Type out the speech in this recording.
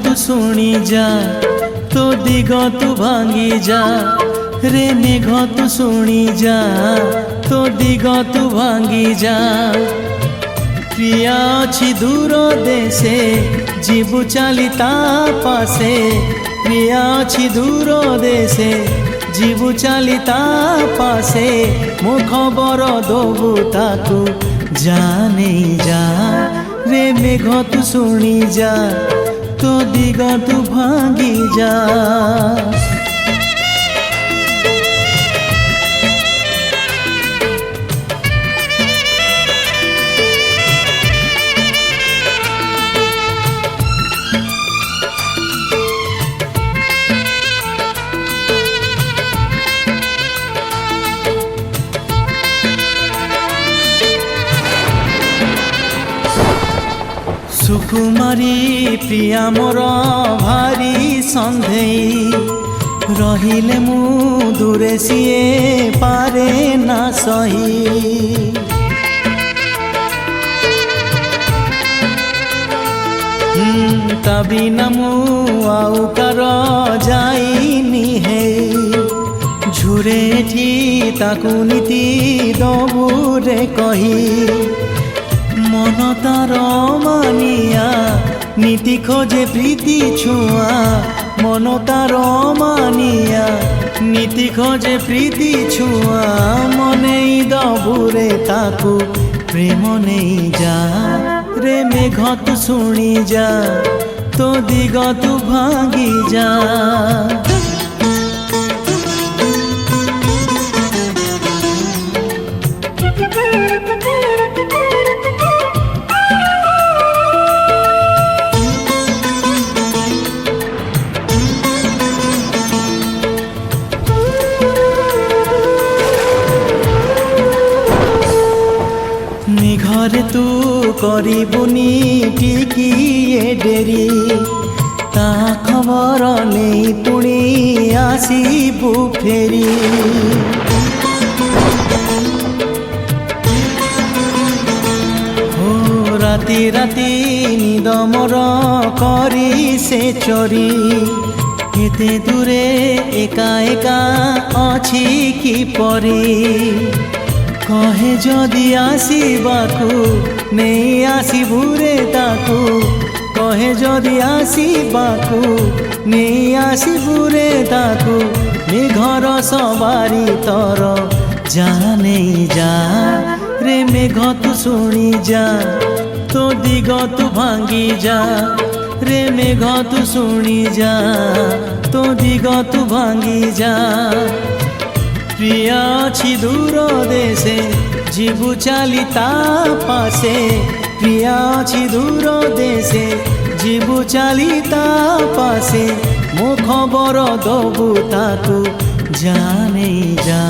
तू शुणी जा तो दिग तू भांगी जा रे मेघ तू शुणी जा तो दिग तू भांगी जा प्रिया अछि दूर देशे जीवु चली ता पासे प्रिया अछि दूर देशे जीवु चली ता पासे मो खबर दबु ताकू जाने जा रे मेघ तू शुणी जा तो दिग तू भांगी जा। सुकुमारी प्रिया मोर भारी सन्धेई रहिले मु दूरे सिए पारे ना सही ता बिना मु आउ कर जाइनी है झुरे ठी ताकू नीति दबु रे कही मन तार मानिया नीति खोजे प्रीति छुआ मन तार मानिया नीति खोजे प्रीति छुआ मने दबुरे ताकू प्रेम नहीं जा रे मेघ तू शुणी जा तो दिग तू भांगी जा। घरे तू करिबुनी टिकिए डेरी ता खबर नहीं तुणी आसीबु फेरी हो राती राती निद मोर करी से चोरी एते दूरे एका एका अछि कि परी कहे जदि आसीबाकू नहीं आसीबू रे ताकू कहे जदि आसीबाकू नहीं आसीबू रे ताकू मेघर सवारी तर जा नहीं जा रे मेघ तू शुणी जा तो दिग तू भांगी जा रे मेघ तू शुणी जा तो दिग तू भांगी जा प्रिया अछि दूर देशे जीवु चली ता पासे प्रिया अछि दूर देशे जीवु चली ता पासे मो खबर दबु ताकू जाने जा।